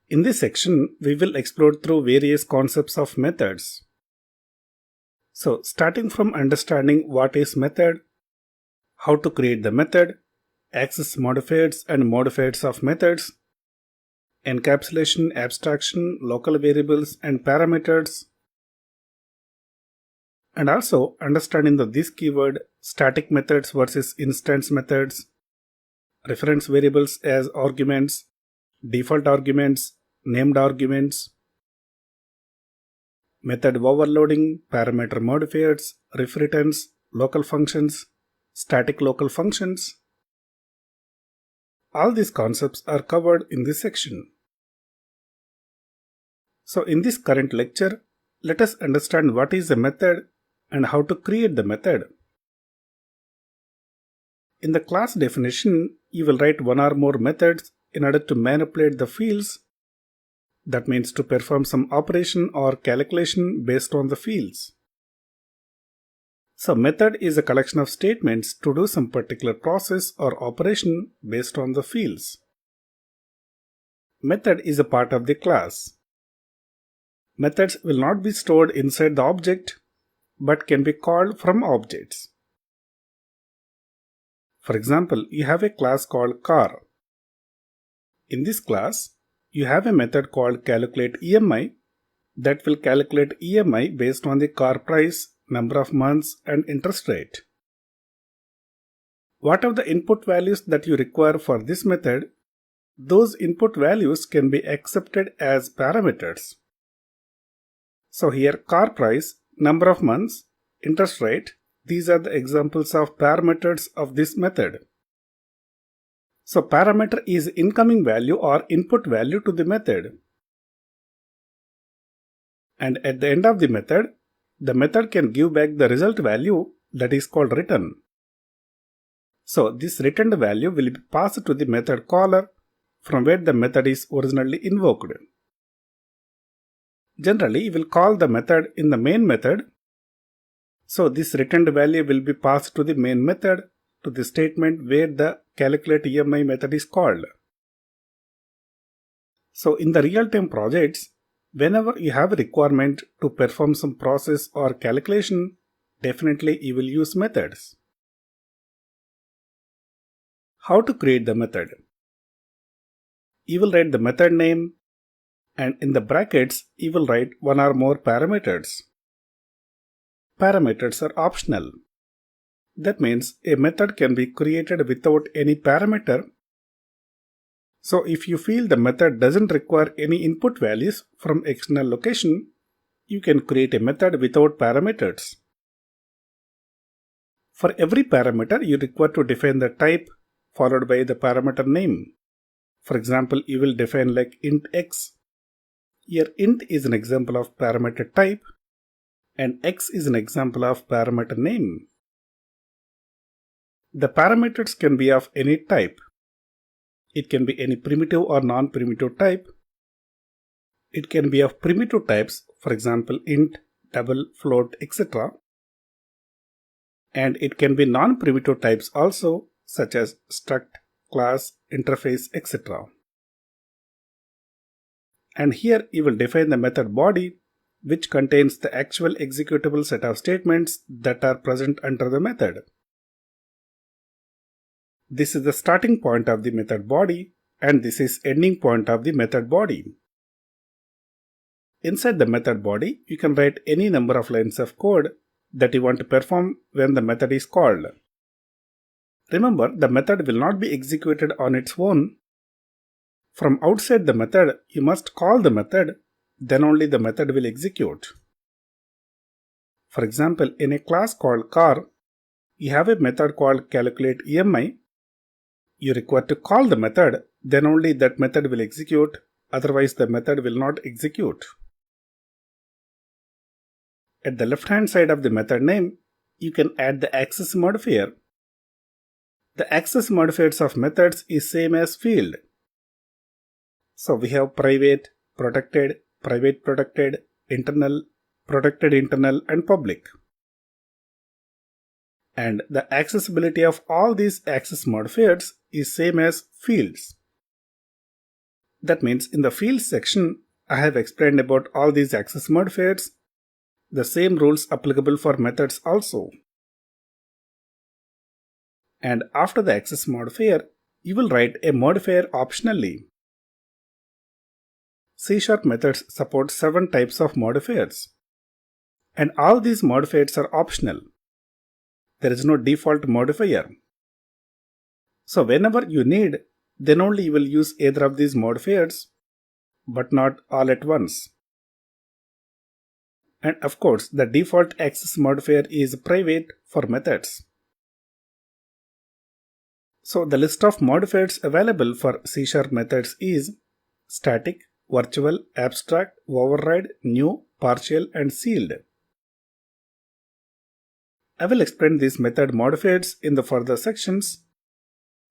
In this section, we will explore through various concepts of methods. So, starting from understanding what is method, how to create the method, access modifiers and modifiers of methods, encapsulation, abstraction, local variables and parameters, and also understanding this keyword static methods versus instance methods, reference variables as arguments, default arguments, named arguments, method overloading, parameter modifiers, ref returns, local functions, static local functions. All these concepts are covered in this section. So in this current lecture, let us understand what is a method and how to create the method. In the class definition, you will write one or more methods in order to manipulate the fields. That means to perform some operation or calculation based on the fields. So method is a collection of statements to do some particular process or operation based on the fields. Method is a part of the class. Methods will not be stored inside the object but can be called from objects. For example, you have a class called car. In this class, you have a method called calculate EMI that will calculate EMI based on the car price, number of months and interest rate. Whatever the input values that you require for this method, those input values can be accepted as parameters. So here car price, number of months, interest rate, these are the examples of parameters of this method. So parameter is incoming value or input value to the method. And at the end of the method can give back the result value that is called return. So this returned value will be passed to the method caller from where the method is originally invoked. Generally, you will call the method in the main method. So this returned value will be passed to the main method to the statement where the calculate EMI method is called. So in the real-time projects, whenever you have a requirement to perform some process or calculation, definitely you will use methods. How to create the method? You will write the method name and in the brackets you will write one or more parameters. Parameters are optional. That means a method can be created without any parameter. So if you feel the method doesn't require any input values from external location, you can create a method without parameters. For every parameter, you require to define the type followed by the parameter name. For example, you will define like int x. Here int is an example of parameter type and x is an example of parameter name. The parameters can be of any type. It can be any primitive or non-primitive type. It can be of primitive types, for example int, double, float, etc. And it can be non-primitive types also, such as struct, class, interface, etc. And here you will define the method body, which contains the actual executable set of statements that are present under the method. This is the starting point of the method body and this is ending point of the method body. Inside the method body, you can write any number of lines of code that you want to perform when the method is called. Remember, the method will not be executed on its own. From outside the method, you must call the method, then only the method will execute. For example, in a class called car, you have a method called calculate EMI. You require to call the method, then only that method will execute, otherwise the method will not execute. At the left hand side of the method name, you can add the access modifier. The access modifiers of methods is same as field. So we have private, protected, private protected, internal, protected internal and public. And the accessibility of all these access modifiers is same as fields. That means in the fields section, I have explained about all these access modifiers. The same rules applicable for methods also. And after the access modifier, you will write a modifier optionally. C# methods support 7 types of modifiers. And all these modifiers are optional. There is no default modifier. So whenever you need, then only you will use either of these modifiers, but not all at once. And of course, the default access modifier is private for methods. So the list of modifiers available for C# methods is static, virtual, abstract, override, new, partial, and sealed. I will explain these method modifiers in the further sections.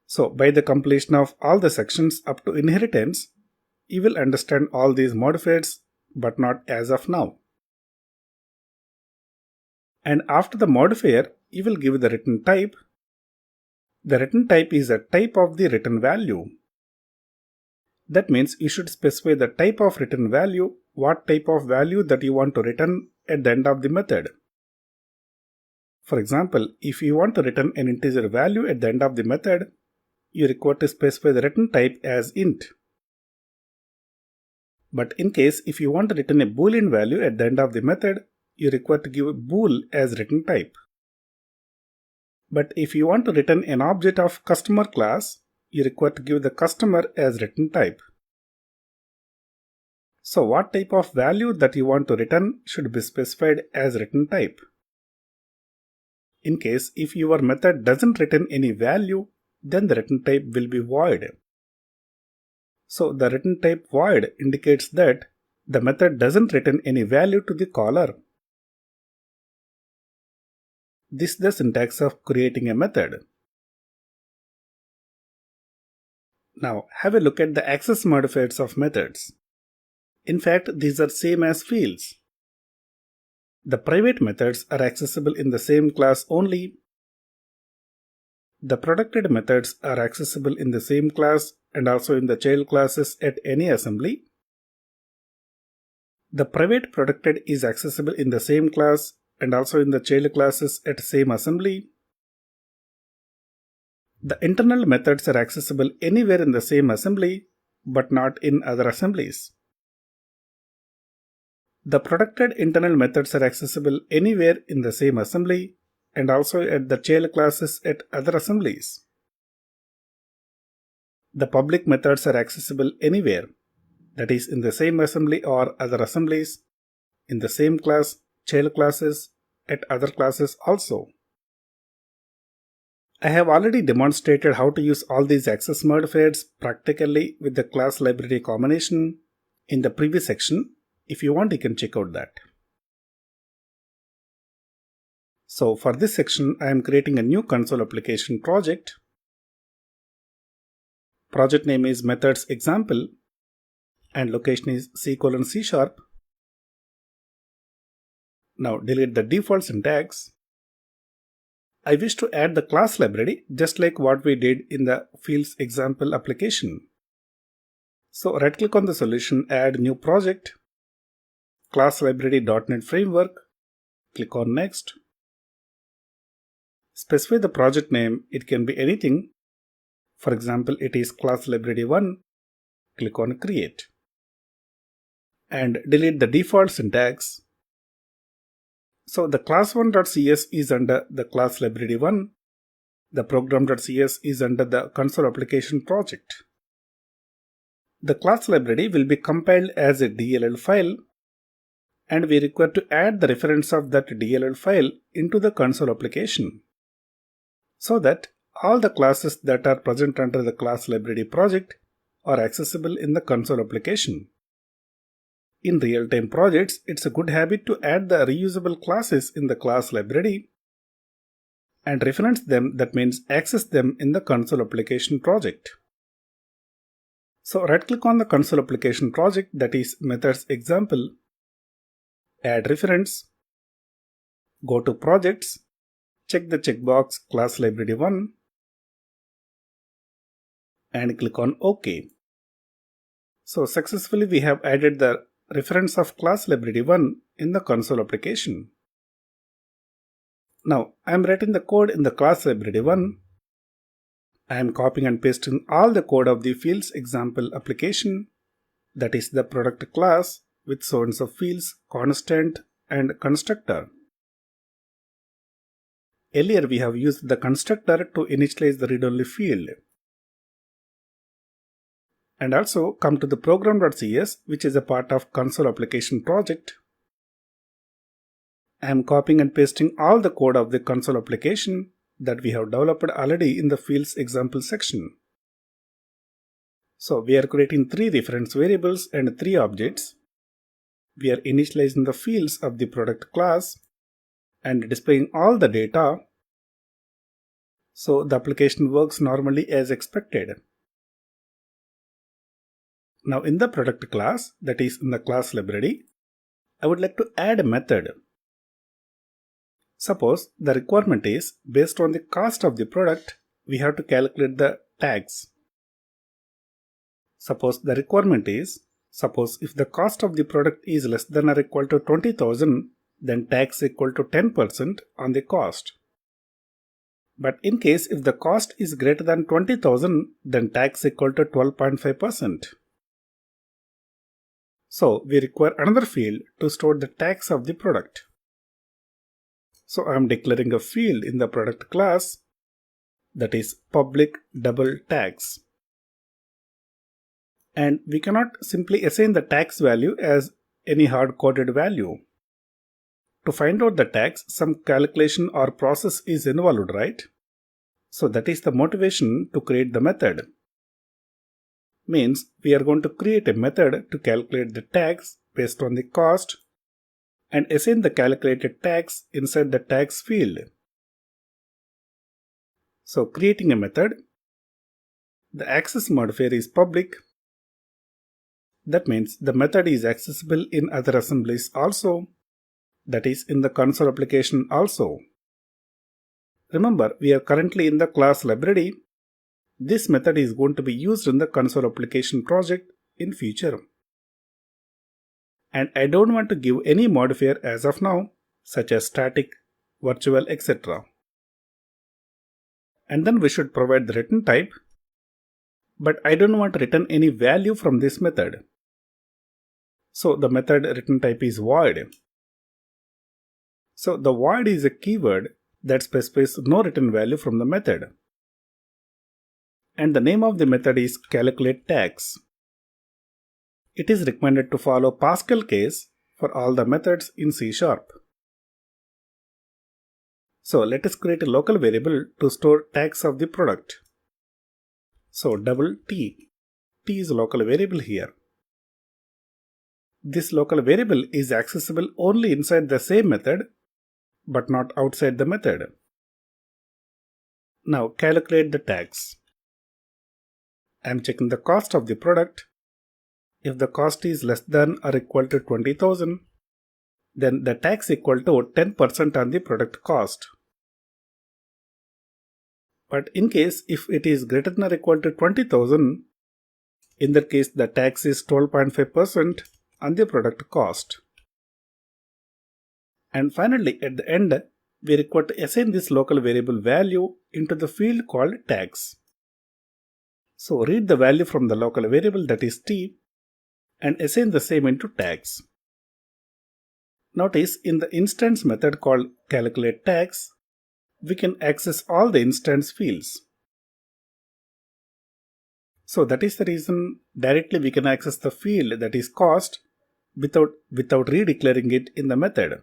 So by the completion of all the sections up to inheritance, you will understand all these modifiers, but not as of now. And after the modifier, you will give the return type. The return type is a type of the return value. That means you should specify the type of return value, what type of value that you want to return at the end of the method. For example, if you want to return an integer value at the end of the method, you require to specify the return type as int. But in case if you want to return a boolean value at the end of the method, you require to give bool as return type. But if you want to return an object of customer class, you require to give the customer as return type. So what type of value that you want to return should be specified as return type. In case if your method doesn't return any value, then the return type will be void. So the return type void indicates that the method doesn't return any value to the caller. This is the syntax of creating a method. Now have a look at the access modifiers of methods. In fact, these are same as fields. The private methods are accessible in the same class only. The protected methods are accessible in the same class and also in the child classes at any assembly. The private protected is accessible in the same class and also in the child classes at same assembly. The internal methods are accessible anywhere in the same assembly, but not in other assemblies. The protected internal methods are accessible anywhere in the same assembly and also at the child classes at other assemblies. The public methods are accessible anywhere, that is in the same assembly or other assemblies, in the same class, child classes, at other classes also. I have already demonstrated how to use all these access modifiers practically with the class library combination in the previous section. If you want, you can check out that. So for this section, I am creating a new console application project. Project name is methods example and location is C:\C#. Now delete the default syntax. I wish to add the class library just like what we did in the fields example application. So right click on the solution, add new project, class library.NET Framework, click on next. Specify the project name, it can be anything. For example, it is class library 1, click on create. And delete the default syntax. So the class1.cs is under the class library 1, the program.cs is under the console application project. The class library will be compiled as a DLL file and we require to add the reference of that DLL file into the console application so that all the classes that are present under the class library project are accessible in the console application. In real-time projects, it's a good habit to add the reusable classes in the class library and reference them, that means access them in the console application project. So right-click on the console application project, that is methods example, add reference, go to projects, check the checkbox class library 1 and click on OK. So successfully we have added the reference of class library1 in the console application. Now I am writing the code in the class library1. I am copying and pasting all the code of the fields example application, that is the product class with so and so fields, constant and constructor. Earlier we have used the constructor to initialize the read-only field. And also come to the program.cs, which is a part of console application project. I am copying and pasting all the code of the console application that we have developed already in the fields example section. So we are creating 3 reference variables and 3 objects. We are initializing the fields of the product class and displaying all the data. So the application works normally as expected. Now in the product class, that is in the class library, I would like to add a method. Suppose the requirement is based on the cost of the product, we have to calculate the tax. Suppose the requirement is, suppose if the cost of the product is less than or equal to 20,000, then tax equal to 10% on the cost. But in case if the cost is greater than 20,000, then tax equal to 12.5%. So we require another field to store the tax of the product. So I am declaring a field in the product class, that is public double tax. And we cannot simply assign the tax value as any hard-coded value. To find out the tax, some calculation or process is involved, right? So that is the motivation to create the method. Means we are going to create a method to calculate the tax based on the cost and assign the calculated tax inside the tax field. So creating a method, the access modifier is public. That means the method is accessible in other assemblies also, that is in the console application also. Remember, we are currently in the class library. This method is going to be used in the console application project in future. And I don't want to give any modifier as of now, such as static, virtual, etc. And then we should provide the return type, but I don't want to return any value from this method. So the method return type is void. So the void is a keyword that specifies no return value from the method. And the name of the method is calculate tax. It is recommended to follow Pascal case for all the methods in C#. So let us create a local variable to store tax of the product. So double T. T is a local variable here. This local variable is accessible only inside the same method, but not outside the method. Now calculate the tax. I am checking the cost of the product. If the cost is less than or equal to 20,000, then the tax equal to 10% on the product cost. But in case if it is greater than or equal to 20,000, in that case the tax is 12.5% on the product cost. And finally at the end, we require to assign this local variable value into the field called tax. So read the value from the local variable, that is T, and assign the same into tax. Notice in the instance method called calculate tax, we can access all the instance fields. So that is the reason directly we can access the field, that is cost, without redeclaring it in the method.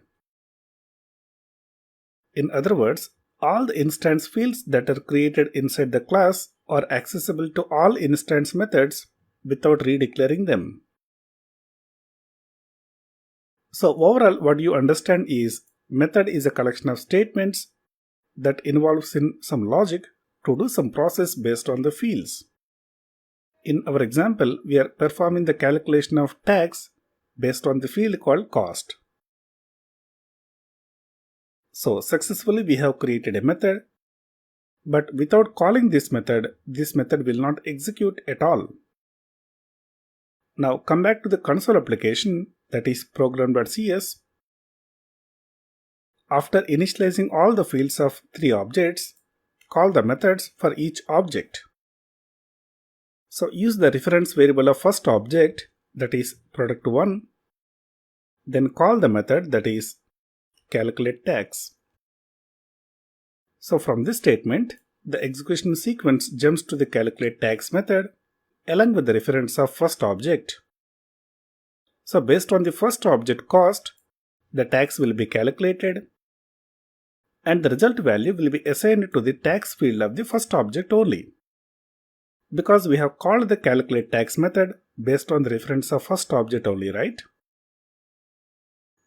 In other words, all the instance fields that are created inside the class are accessible to all instance methods without redeclaring them. So overall, what you understand is method is a collection of statements that involves in some logic to do some process based on the fields. In our example, we are performing the calculation of tax based on the field called cost. So successfully we have created a method, but without calling this method will not execute at all. Now come back to the console application, that is program.cs. After initializing all the fields of 3 objects, call the methods for each object. So use the reference variable of first object, that is product1, then call the method, that is calculate tax. So from this statement, the execution sequence jumps to the calculate tax method along with the reference of first object. So based on the first object cost, the tax will be calculated and the result value will be assigned to the tax field of the first object only. Because we have called the calculate tax method based on the reference of first object only, right?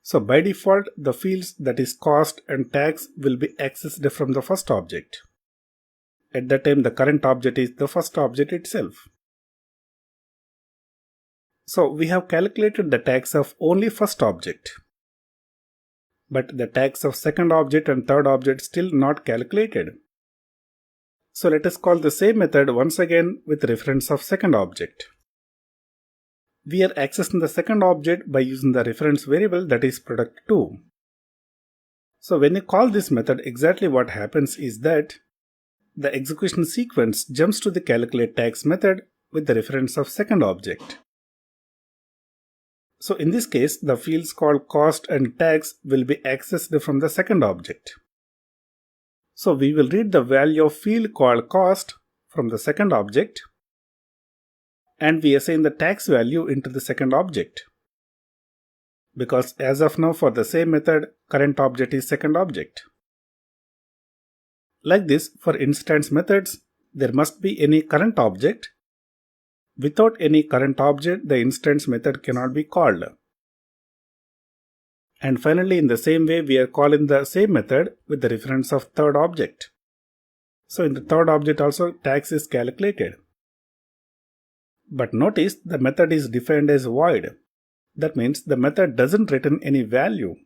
So by default, the fields, that is cost and tax, will be accessed from the first object. At that time, the current object is the first object itself. So we have calculated the tax of only first object. But the tax of second object and third object still not calculated. So let us call the same method once again with reference of second object. We are accessing the second object by using the reference variable, that is product2. So when you call this method, exactly what happens is that the execution sequence jumps to the calculate tax method with the reference of second object. So in this case, the fields called cost and tax will be accessed from the second object. So we will read the value of field called cost from the second object and we assign the tax value into the second object. Because as of now, for the same method, current object is second object. Like this, for instance methods, there must be any current object. Without any current object, the instance method cannot be called. And finally, in the same way, we are calling the same method with the reference of third object. So in the third object also, tax is calculated. But notice the method is defined as void. That means the method doesn't return any value.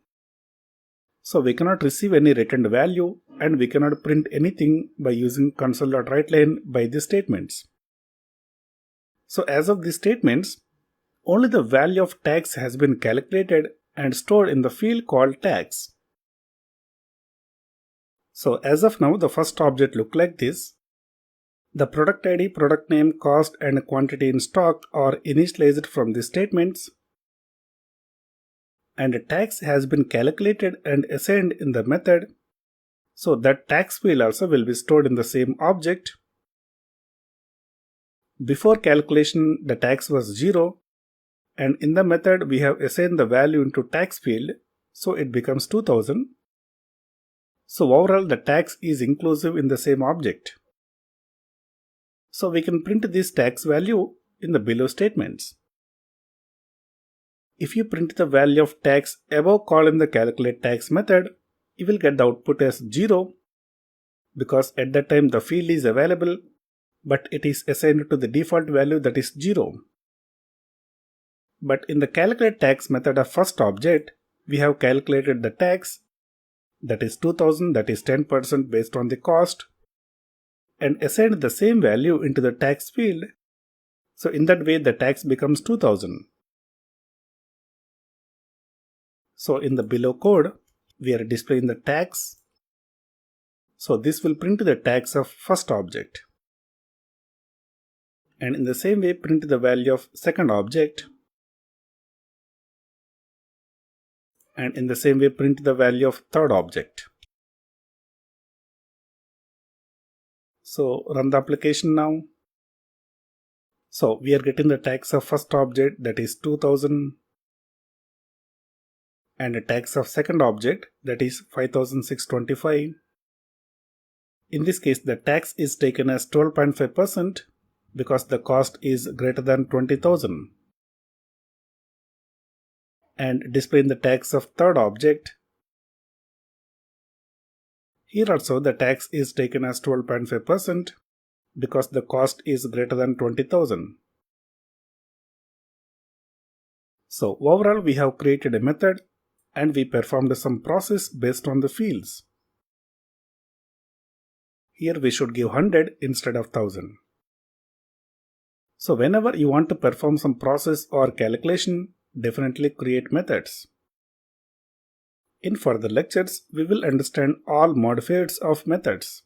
So we cannot receive any returned value and we cannot print anything by using console.writeLine by these statements. So as of these statements, only the value of tax has been calculated and stored in the field called tax. So as of now, the first object looks like this. The product ID, product name, cost and quantity in stock are initialized from these statements. And tax has been calculated and assigned in the method. So that tax field also will be stored in the same object. Before calculation, the tax was 0. And in the method, we have assigned the value into tax field. So it becomes 2000. So overall, the tax is inclusive in the same object. So we can print this tax value in the below statements. If you print the value of tax above column the calculate tax method, you will get the output as 0 because at that time the field is available but it is assigned to the default value, that is 0. But in the calculate tax method of first object, we have calculated the tax, that is 2000, that is 10% based on the cost, and assigned the same value into the tax field. So in that way the tax becomes 2000. So in the below code, we are displaying the tax. So this will print the tax of first object. And in the same way print the value of second object. And in the same way print the value of third object. So run the application now. So we are getting the tax of first object, that is 2000, and a tax of second object, that is 5625. In this case, the tax is taken as 12.5% because the cost is greater than 20,000. And displaying the tax of third object. Here also the tax is taken as 12.5% because the cost is greater than 20,000. So overall we have created a method and we performed some process based on the fields. Here we should give 100 instead of 1000. So whenever you want to perform some process or calculation, definitely create methods. In further lectures, we will understand all modifiers of methods.